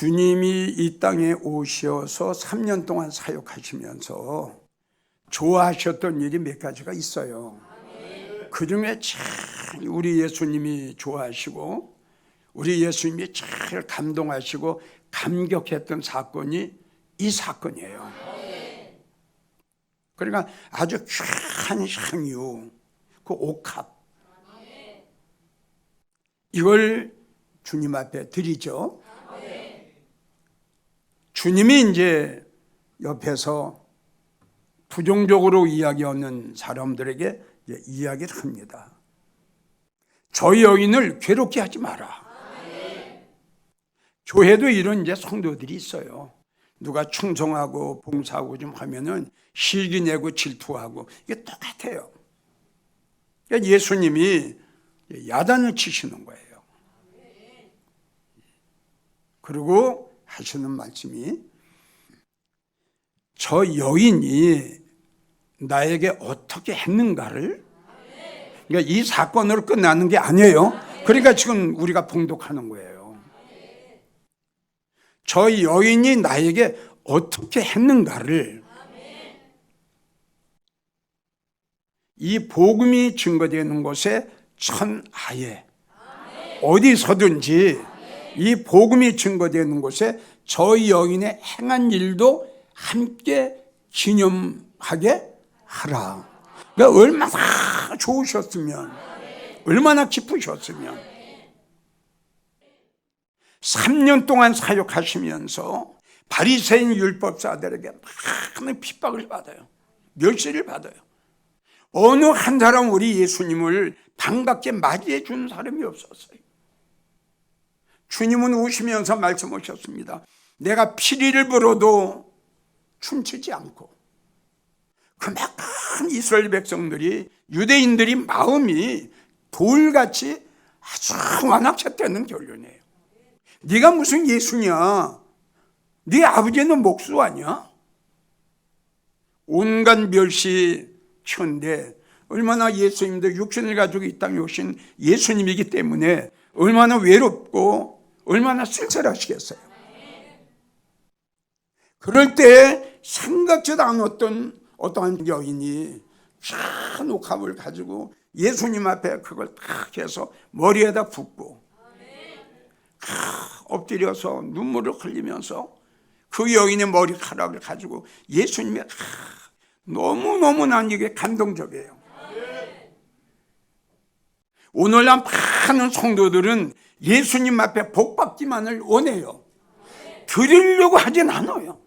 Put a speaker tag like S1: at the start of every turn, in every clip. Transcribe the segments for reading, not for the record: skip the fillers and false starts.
S1: 주님이 이 땅에 오셔서 3년 동안 사역하시면서 좋아하셨던 일이 몇 가지가 있어요. 그 중에 참 우리 예수님이 좋아하시고 우리 예수님이 잘 감동하시고 감격했던 사건이 이 사건이에요. 그러니까 아주 귀한 향유, 그 옥합, 이걸 주님 앞에 드리죠. 주님이 이제 옆에서 부정적으로 이야기하는 사람들에게 이야기를 합니다. 저 여인을 괴롭게 하지 마라. 교회도 이런 이제 성도들이 있어요. 누가 충성하고 봉사하고 좀 하면은 실기 내고 질투하고, 이게 똑같아요. 그러니까 예수님이 야단을 치시는 거예요. 그리고 하시는 말씀이, 저 여인이 나에게 어떻게 했는가를, 그러니까 이 사건으로 끝나는 게 아니에요. 그러니까 지금 우리가 봉독하는 거예요. 저 여인이 나에게 어떻게 했는가를, 이 복음이 증거되는 곳에 천하에 어디서든지 이 복음이 증거되는 곳에 저 여인의 행한 일도 함께 기념하게 하라. 그러니까 얼마나 좋으셨으면, 얼마나 기쁘셨으면. 3년 동안 사역하시면서 바리새인 율법사들에게 많은 핍박을 받아요. 멸시를 받아요. 어느 한 사람 우리 예수님을 반갑게 맞이해 준 사람이 없었어요. 주님은 우시면서 말씀하셨습니다. 내가 피리를 불어도 춤추지 않고. 그만큼 이스라엘 백성들이, 유대인들이 마음이 돌같이 아주 완악했다는 결론이에요. 네가 무슨 예수냐? 네 아버지는 목수 아니야? 온갖 멸시 현대, 얼마나 예수님도 육신을 가지고 이 땅에 오신 예수님이기 때문에 얼마나 외롭고 얼마나 쓸쓸하시겠어요. 그럴 때 생각지도 않았던 어떠한 여인이 큰 옥합을 가지고 예수님 앞에 그걸 탁 해서 머리에다 붓고 엎드려서 눈물을 흘리면서 그 여인의 머리카락을 가지고 예수님이 너무너무 난 이게 감동적이에요. 오늘날 많은 성도들은 예수님 앞에 복 받기만을 원해요. 드리려고 하진 않아요.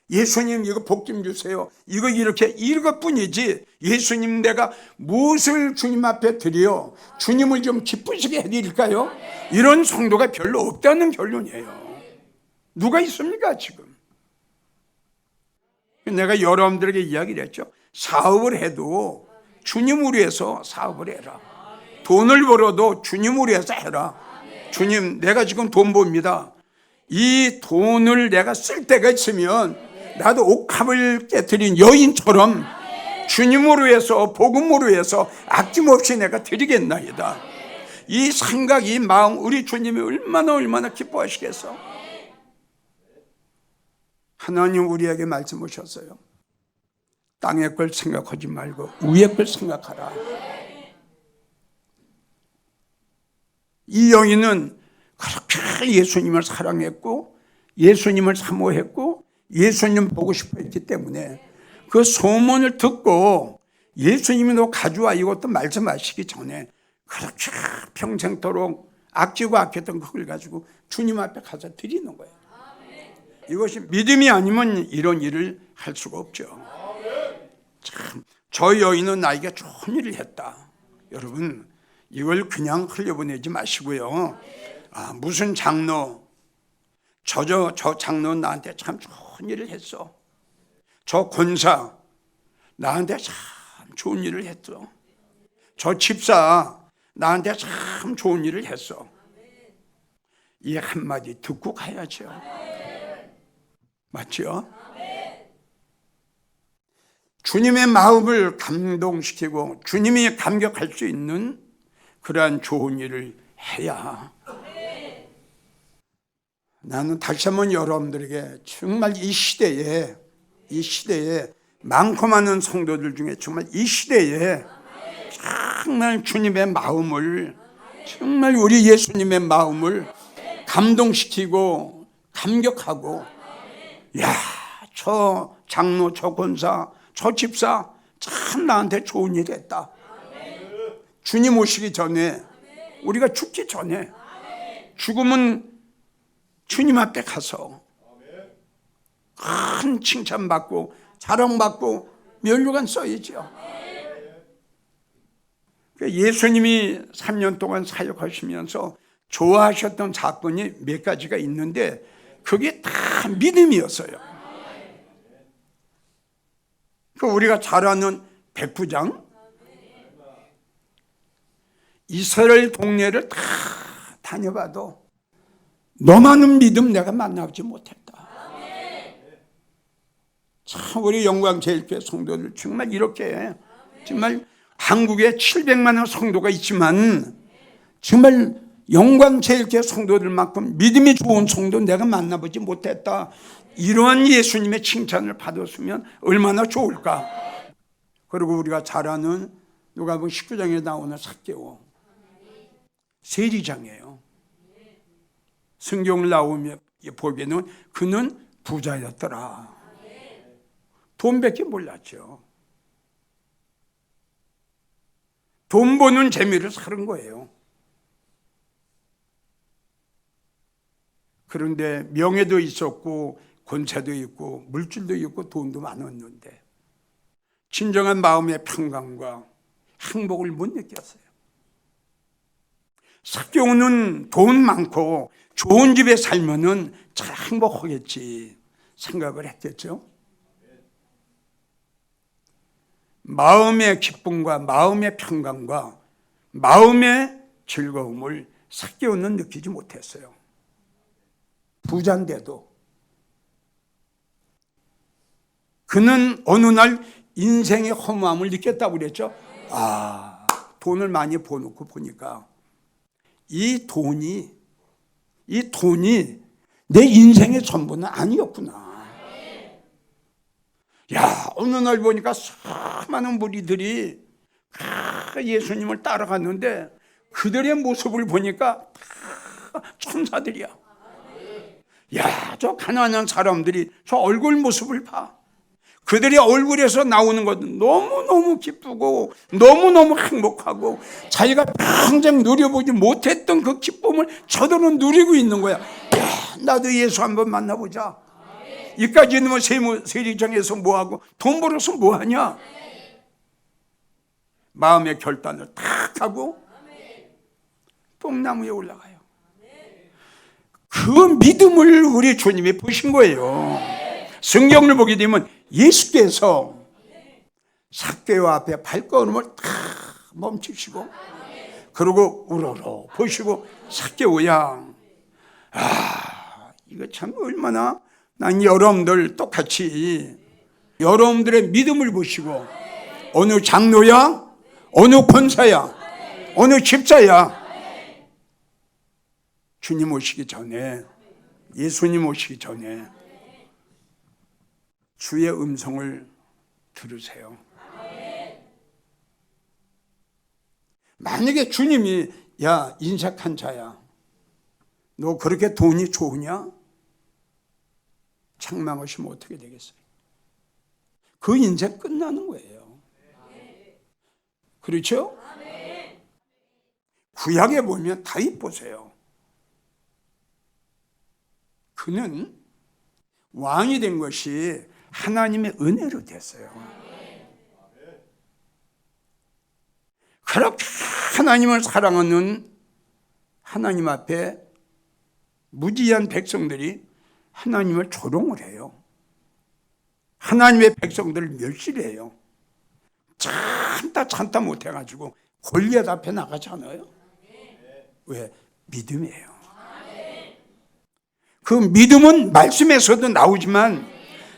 S1: 예수님 이거 복 좀 주세요, 이거 이렇게, 이것뿐이지 예수님 내가 무엇을 주님 앞에 드려 주님을 좀 기쁘시게 해드릴까요? 이런 성도가 별로 없다는 결론이에요. 누가 있습니까 지금? 내가 여러분들에게 이야기를 했죠. 사업을 해도 주님을 위해서 사업을 해라. 돈을 벌어도 주님을 위해서 해라. 주님, 내가 지금 돈 법니다. 이 돈을 내가 쓸 때가 있으면 나도 옥합을 깨뜨린 여인처럼 주님을 위해서, 복음을 위해서 아낌없이 내가 드리겠나이다. 이 생각, 이 마음, 우리 주님이 얼마나 기뻐하시겠어. 하나님 우리에게 말씀하셨어요. 땅의 걸 생각하지 말고 위의 걸 생각하라. 이 여인은 그렇게 예수님을 사랑했고 예수님을 사모했고 예수님 보고 싶어 했기 때문에 그 소문을 듣고 예수님이 너 가져와, 이것도 말씀하시기 전에 그렇게 평생토록 아끼고 아꼈던 그걸 가지고 주님 앞에 가서 드리는 거예요. 이것이 믿음이 아니면 이런 일을 할 수가 없죠. 참, 저 여인은 나에게 좋은 일을 했다. 여러분, 이걸 그냥 흘려보내지 마시고요. 무슨 장로, 저 장로는 나한테 참 좋은 일을 했어. 저 권사 나한테 참 좋은 일을 했어. 저 집사 나한테 참 좋은 일을 했어. 이 한마디 듣고 가야죠. 맞죠? 주님의 마음을 감동시키고 주님이 감격할 수 있는 그러한 좋은 일을 해야 나는 다시 한번 여러분들에게 정말 이 시대에 많고 많은 성도들 중에 정말 이 시대에 정말 주님의 마음을, 정말 우리 예수님의 마음을 감동시키고 감격하고, 야, 저 장로, 저 권사, 저 집사 참 나한테 좋은 일 했다. 주님 오시기 전에, 우리가 죽기 전에, 죽으면 주님 앞에 가서 큰 칭찬받고 자랑받고 면류관 써야죠. 예수님이 3년 동안 사역하시면서 좋아하셨던 사건이 몇 가지가 있는데 그게 다 믿음이었어요. 우리가 잘 아는 백부장, 이스라엘 동네를 다 다녀봐도 너만은 믿음 내가 만나보지 못했다. 참 우리 영광제일교회 성도들 정말 이렇게, 정말 한국에 700만 성도가 있지만 정말 영광제일교회 성도들만큼 믿음이 좋은 성도 내가 만나보지 못했다. 이러한 예수님의 칭찬을 받았으면 얼마나 좋을까. 그리고 우리가 잘 아는 누가복음 19장에 나오는 삭개오, 세리장이에요. 성경을 나오며 보기에는 그는 부자였더라. 돈밖에 몰랐죠. 돈 버는 재미를 사는 거예요. 그런데 명예도 있었고 권세도 있고 물질도 있고 돈도 많았는데 진정한 마음의 평강과 행복을 못 느꼈어요. 삭개오는 돈 많고 좋은 집에 살면은 잘 행복하겠지 생각을 했겠죠. 마음의 기쁨과 마음의 평강과 마음의 즐거움을 삭개오는 느끼지 못했어요. 부자인데도. 그는 어느 날 인생의 허무함을 느꼈다고 그랬죠. 아, 돈을 많이 버놓고 보니까 이 돈이 내 인생의 전부는 아니었구나. 야, 어느 날 보니까 수많은 무리들이 예수님을 따라갔는데 그들의 모습을 보니까 다 천사들이야. 야, 저 가난한 사람들이 저 얼굴 모습을 봐. 그들의 얼굴에서 나오는 것은 너무너무 기쁘고 너무너무 행복하고 자기가 평생 누려보지 못했던 그 기쁨을 저들은 누리고 있는 거야. 야, 나도 예수 한번 만나보자. 이까지는 뭐 세리장에서 뭐하고 돈 벌어서 뭐하냐. 마음의 결단을 탁 하고 뽕나무에 올라가요. 그 믿음을 우리 주님이 보신 거예요. 성경을 보게 되면 예수께서 삭개오 앞에 발걸음을 탁 멈추시고 그리고 우러러 보시고 삭개오야, 아, 이거 참 얼마나 난 여러분들 똑같이 여러분들의 믿음을 보시고 어느 장로야, 어느 권사야, 어느 집사야, 주님 오시기 전에, 예수님 오시기 전에 주의 음성을 들으세요. 만약에 주님이 야, 인색한 자야, 너 그렇게 돈이 좋으냐? 책망하시면 어떻게 되겠어요? 그 인생 끝나는 거예요. 그렇죠? 구약에 보면 다윗 보세요. 그는 왕이 된 것이 하나님의 은혜로 됐어요. 그렇게 하나님을 사랑하는 하나님 앞에 무지한 백성들이 하나님을 조롱을 해요. 하나님의 백성들을 멸시해요. 참다 못해가지고 골리앗 앞에 나가잖아요. 왜? 믿음이에요. 그 믿음은 말씀에서도 나오지만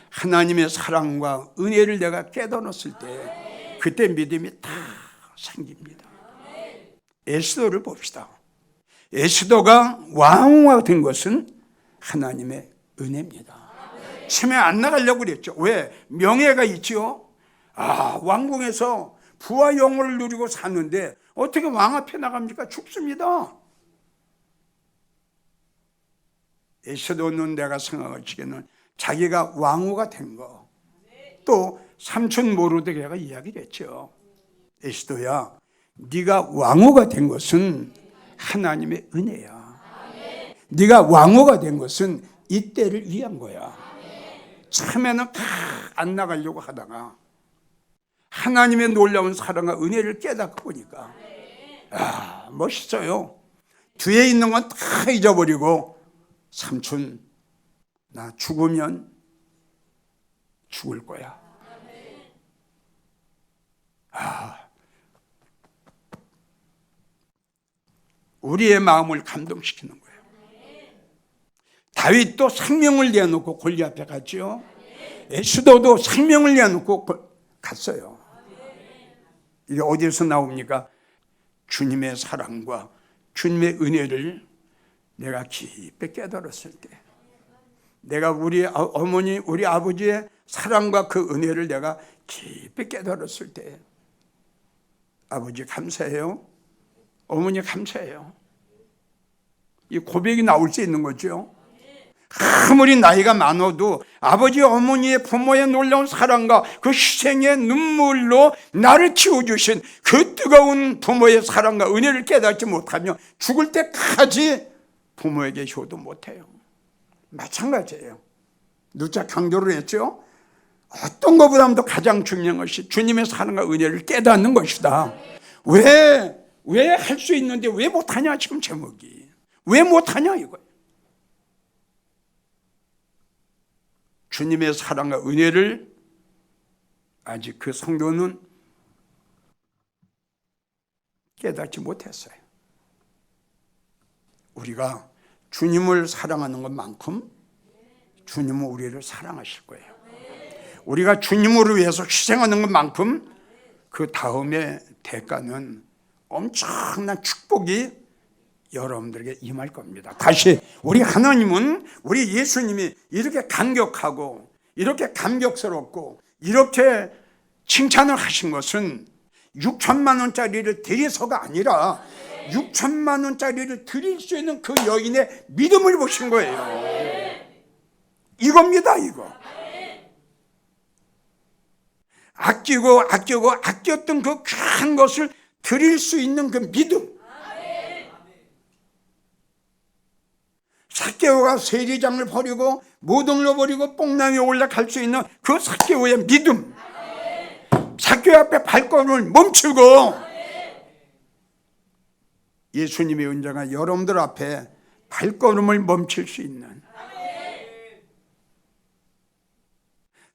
S1: 하나님의 사랑과 은혜를 내가 깨달았을 때 그때 믿음이 다 생깁니다. 에스더를 봅시다. 에스더가 왕후가 된 것은 하나님의 은혜입니다. 치매 안 나가려고 그랬죠. 왜? 명예가 있죠. 왕궁에서 부와 영혼을 누리고 사는데 어떻게 왕 앞에 나갑니까? 죽습니다. 에스더는 내가 생각하기에는 자기가 왕후가 된 거, 또 삼촌 모르드게가 이야기를 했죠. 에스더야, 네가 왕후가 된 것은 하나님의 은혜야. 네가 왕후가 된 것은 이때를 위한 거야. 처음에는 다 안 나가려고 하다가 하나님의 놀라운 사랑과 은혜를 깨닫고 보니까 멋있어요. 뒤에 있는 건 다 잊어버리고 삼촌, 나 죽으면 죽을 거야. 우리의 마음을 감동시키는 거예요. 다윗도 생명을 내놓고 골리앗 앞에 갔죠. 에스더도 생명을 내놓고 갔어요. 이게 어디서 나옵니까? 주님의 사랑과 주님의 은혜를 내가 깊이 깨달았을 때, 내가 우리 어머니, 우리 아버지의 사랑과 그 은혜를 내가 깊이 깨달았을 때, 아버지 감사해요, 어머니 감사해요, 이 고백이 나올 수 있는 거죠. 아무리 나이가 많아도 아버지 어머니의 부모의 놀라운 사랑과 그 희생의 눈물로 나를 키워주신 그 뜨거운 부모의 사랑과 은혜를 깨닫지 못하면 죽을 때까지 부모에게 효도 못해요. 마찬가지예요. 누차 강조를 했죠. 어떤 것보다도 가장 중요한 것이 주님의 사랑과 은혜를 깨닫는 것이다. 왜 할 수 있는데 왜 못하냐, 지금 제목이. 왜 못하냐 이거예요. 주님의 사랑과 은혜를 아직 그 성도는 깨닫지 못했어요. 우리가 주님을 사랑하는 것만큼 주님은 우리를 사랑하실 거예요. 우리가 주님을 위해서 희생하는 것만큼 그 다음에 대가는 엄청난 축복이 여러분들에게 임할 겁니다. 다시, 우리 하나님은, 우리 예수님이 이렇게 감격하고 이렇게 감격스럽고 이렇게 칭찬을 하신 것은 6천만 원짜리를 드려서가 아니라 6천만 원짜리를 드릴 수 있는 그 여인의 믿음을 보신 거예요. 이겁니다, 이거. 아꼈던 그 귀한 것을 드릴 수 있는 그 믿음. 삭개오가 세리장을 버리고 모든 걸 버리고 뽕낭에 올라갈 수 있는 그 삭개오의 믿음. 삭개오 앞에 발걸음을 멈추고 예수님의 은혜가 여러분들 앞에 발걸음을 멈출 수 있는,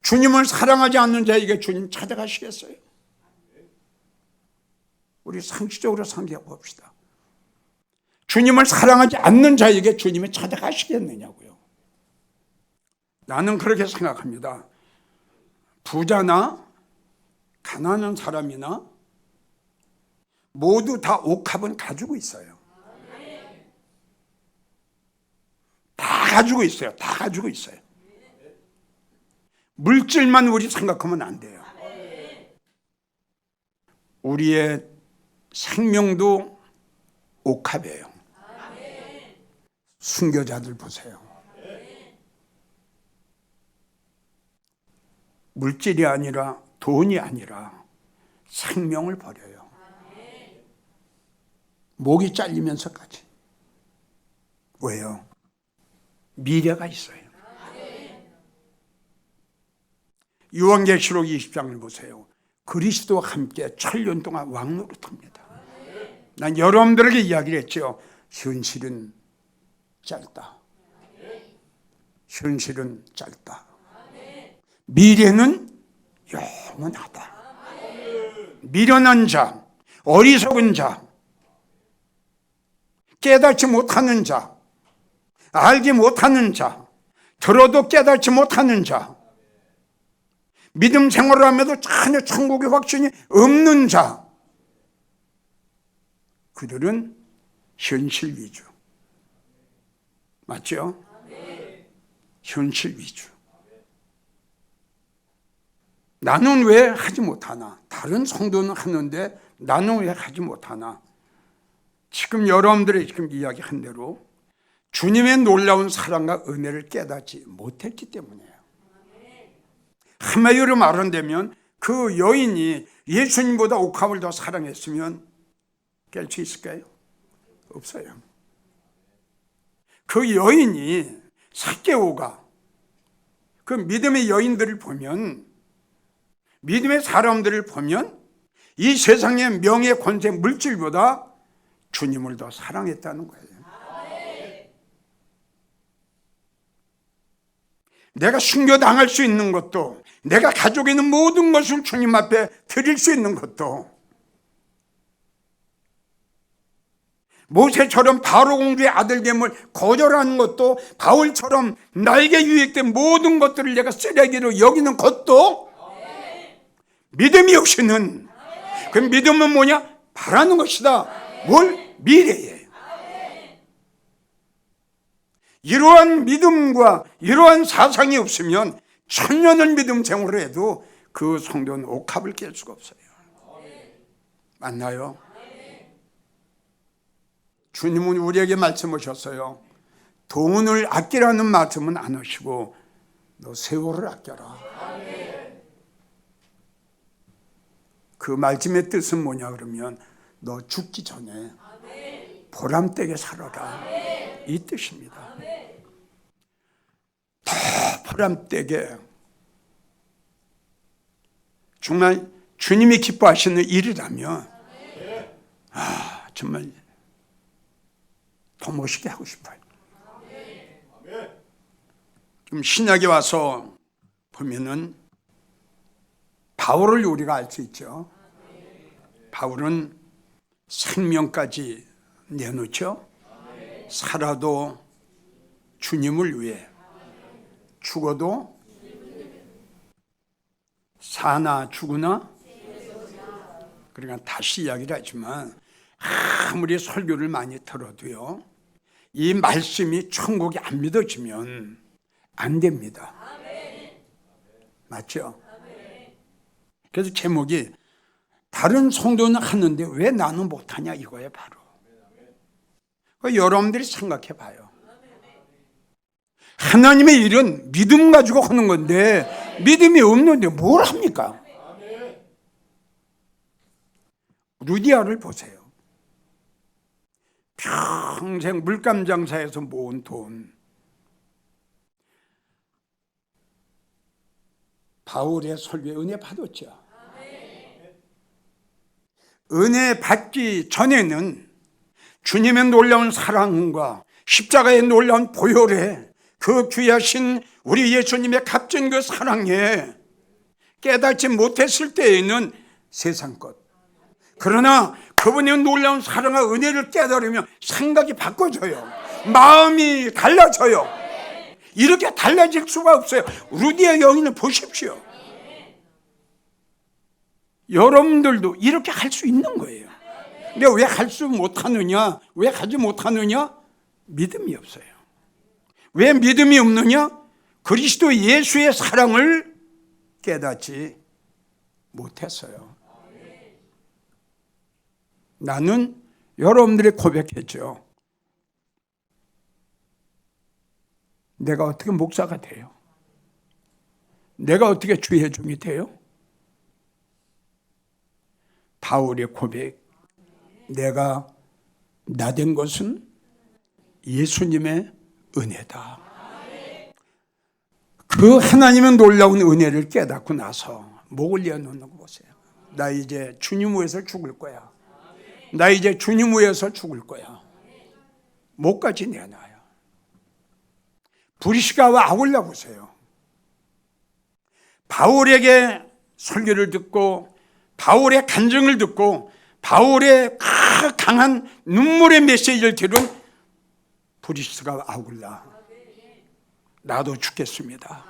S1: 주님을 사랑하지 않는 자에게 주님 찾아가시겠어요? 우리 상식적으로 생각해 봅시다. 주님을 사랑하지 않는 자에게 주님이 찾아가시겠느냐고요. 나는 그렇게 생각합니다. 부자나 가난한 사람이나 모두 다 옥합은 가지고 있어요. 다 가지고 있어요. 다 가지고 있어요. 물질만 우리 생각하면 안 돼요. 우리의 생명도 옥합이에요. 순교자들 보세요. 물질이 아니라 돈이 아니라 생명을 버려요. 목이 잘리면서까지. 왜요? 미래가 있어요. 요한계시록 20장을 보세요. 그리스도와 함께 7년 동안 왕노릇합니다. 난 여러분들에게 이야기를 했죠. 현실은 짧다. 현실은 짧다. 미래는 영원하다. 미련한 자, 어리석은 자, 깨닫지 못하는 자, 알지 못하는 자, 들어도 깨닫지 못하는 자, 믿음 생활을 하면서 전혀 천국의 확신이 없는 자, 그들은 현실 위주. 맞죠? 현실 위주. 나는 왜 하지 못하나? 다른 성도는 하는데 나는 왜 하지 못하나? 지금 여러분들이 지금 이야기한 대로 주님의 놀라운 사랑과 은혜를 깨닫지 못했기 때문이에요. 한마디로 말한다면 그 여인이 예수님보다 옥합을 더 사랑했으면 깰 수 있을까요? 없어요. 그 여인이 삭개오가 그 믿음의 여인들을 보면, 믿음의 사람들을 보면 이 세상의 명예, 권세, 물질보다 주님을 더 사랑했다는 거예요. 내가 순교당할 수 있는 것도, 내가 가지고 있는 모든 것을 주님 앞에 드릴 수 있는 것도, 모세처럼 바로 공주의 아들됨을 거절하는 것도, 바울처럼 나에게 유익된 모든 것들을 내가 쓰레기로 여기는 것도 믿음이 없이는, 그 믿음은 뭐냐? 바라는 것이다. 뭘? 미래에. 이러한 믿음과 이러한 사상이 없으면 천년을 믿음 생활을 해도 그 성도는 옥합을 깰 수가 없어요. 맞나요? 주님은 우리에게 말씀하셨어요. 돈을 아끼라는 말씀은 안 하시고 너 세월을 아껴라. 그 말씀의 뜻은 뭐냐 그러면 너 죽기 전에 보람되게 살아라, 이 뜻입니다. 더 보람되게, 정말 주님이 기뻐하시는 일이라면 정말 더 멋있게 하고 싶어요. 좀 신약에 와서 보면은 바울을 우리가 알 수 있죠. 바울은 생명까지 내놓죠. 살아도 주님을 위해, 죽어도 사나 죽으나, 그러니까 다시 이야기를 하지만 아무리 설교를 많이 들어도요, 이 말씀이 천국이 안 믿어지면 안 됩니다. 맞죠? 그래서 제목이 다른 성도는 하는데 왜 나는 못하냐, 이거예요. 바로 여러분들이 생각해 봐요. 하나님의 일은 믿음 가지고 하는 건데 믿음이 없는데 뭘 합니까? 루디아를 보세요. 평생 물감 장사에서 모은 돈, 바울의 설교에 은혜 받았죠. 은혜 받기 전에는 주님의 놀라운 사랑과 십자가의 놀라운 보혈에, 그 귀하신 우리 예수님의 값진 그 사랑에 깨닫지 못했을 때에는 세상 것, 그러나 그분의 놀라운 사랑과 은혜를 깨달으면 생각이 바꿔져요. 마음이 달라져요. 이렇게 달라질 수가 없어요. 루디아 여인을 보십시오. 여러분들도 이렇게 할 수 있는 거예요. 근데 왜 할 수 못하느냐? 왜 하지 못하느냐? 믿음이 없어요. 왜 믿음이 없느냐? 그리스도 예수의 사랑을 깨닫지 못했어요. 나는 여러분들이 고백했죠. 내가 어떻게 목사가 돼요? 내가 어떻게 주의 종이 돼요? 바울의 고백, 내가 나 된 것은 예수님의 은혜다. 그 하나님의 놀라운 은혜를 깨닫고 나서 목을 내어놓는 거 보세요. 나 이제 주님 위해서 죽을 거야. 나 이제 주님 위해서 죽을 거야. 목까지 내놔요. 브리스가와 아굴라 보세요. 바울에게 설교를 듣고 바울의 간증을 듣고 바울의 강한 눈물의 메시지를 들은 브리스가와 아굴라, 나도 죽겠습니다.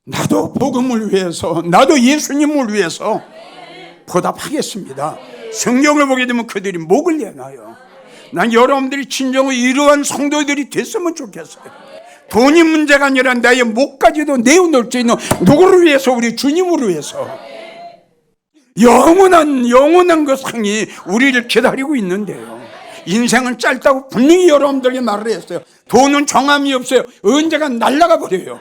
S1: 나도 복음을 위해서, 나도 예수님을 위해서 보답하겠습니다. 성경을 보게 되면 그들이 목을 내놔요. 난 여러분들이 진정으로 이러한 성도들이 됐으면 좋겠어요. 돈이 문제가 아니라 나의 목까지도 내어놓을 수 있는 누구를 위해서? 우리 주님을 위해서. 영원한 그 상이 우리를 기다리고 있는데요. 인생은 짧다고 분명히 여러분들에게 말을 했어요. 돈은 정함이 없어요. 언제가 날아가 버려요.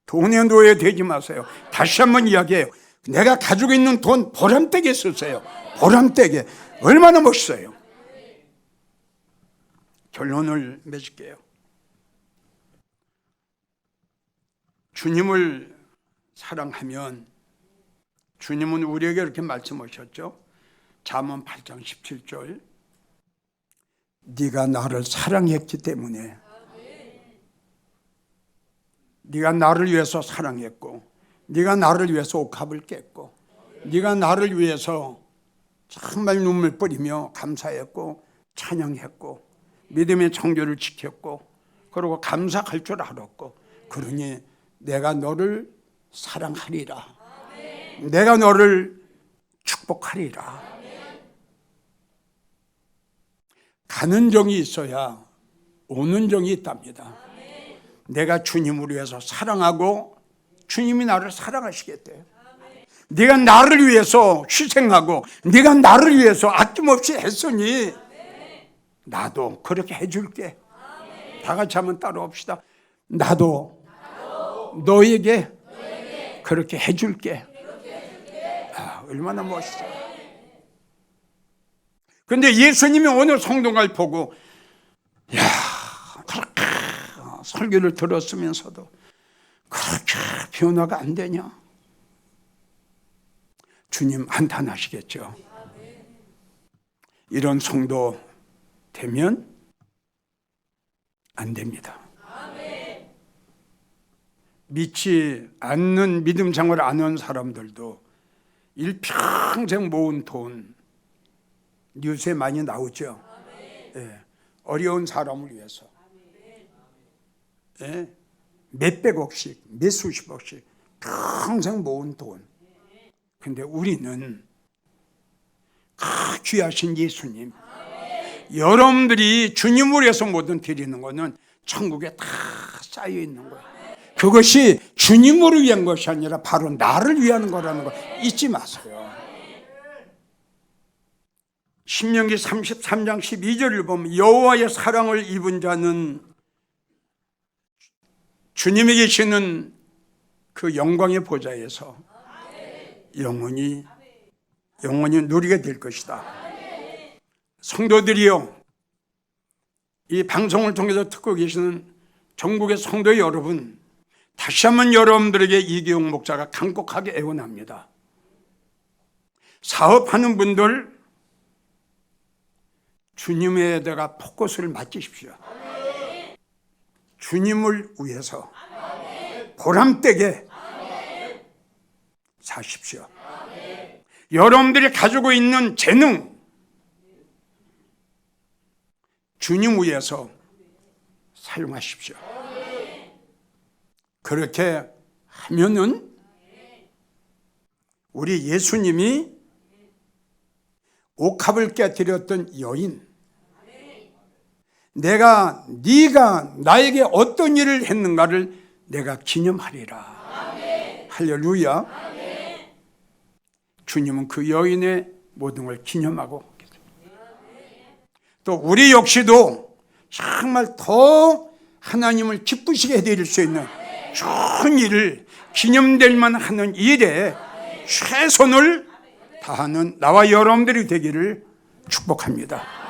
S1: 돈의 노예 되지 마세요. 다시 한번 이야기해요. 내가 가지고 있는 돈 보람되게 쓰세요. 보람되게. 얼마나 멋있어요. 결론을 맺을게요. 주님을 사랑하면, 주님은 우리에게 이렇게 말씀하셨죠. 잠언 8장 17절. 네가 나를 사랑했기 때문에, 네가 나를 위해서 사랑했고, 네가 나를 위해서 옥합을 깼고, 네가 나를 위해서 정말 눈물 뿌리며 감사했고 찬양했고 믿음의 청교를 지켰고, 그리고 감사할 줄 알았고, 그러니 내가 너를 사랑하리라. 내가 너를 축복하리라. 가는 정이 있어야 오는 정이 있답니다. 내가 주님을 위해서 사랑하고 주님이 나를 사랑하시겠대요. 네가 나를 위해서 희생하고 네가 나를 위해서 아낌없이 했으니 나도 그렇게 해줄게. 다 같이 한번 따라합시다. 나도 너에게 그렇게 해줄게. 아, 얼마나 멋있어요. 근데 예수님이 오늘 성도를 보고, 야, 그렇게 설교를 들었으면서도 그렇게 변화가 안 되냐? 주님 한탄하시겠죠. 이런 성도 되면 안 됩니다. 믿지 않는, 믿음 생활을 안 하는 사람들도 일평생 모은 돈 뉴스에 많이 나오죠. 예, 어려운 사람을 위해서 몇백억씩, 몇수십억씩 평생 모은 돈. 근데 우리는 귀하신 예수님, 여러분들이 주님을 위해서 뭐든 드리는 거는 천국에 다 쌓여 있는 거예요. 그것이 주님을 위한 것이 아니라 바로 나를 위한 거라는 거 잊지 마세요. 신명기 33장 12절을 보면 여호와의 사랑을 입은 자는 주님이 계시는 그 영광의 보좌에서 영원히 누리게 될 것이다. 성도들이요, 이 방송을 통해서 듣고 계시는 전국의 성도 여러분, 다시 한번 여러분들에게 이기용 목사가 간곡하게 애원합니다. 사업하는 분들 주님에다가 포커스를 맞추십시오. 주님을 위해서 보람되게 사십시오. 여러분들이 가지고 있는 재능 주님 위해서 사용하십시오. 그렇게 하면은 우리 예수님이 옥합을 깨뜨렸던 여인, 네가 나에게 어떤 일을 했는가를 내가 기념하리라. 할렐루야. 주님은 그 여인의 모든 걸 기념하고 계십니다. 또 우리 역시도 정말 더 하나님을 기쁘시게 해드릴 수 있는 좋은 일을, 기념될 만하는 일에 최선을 다하는 나와 여러분들이 되기를 축복합니다.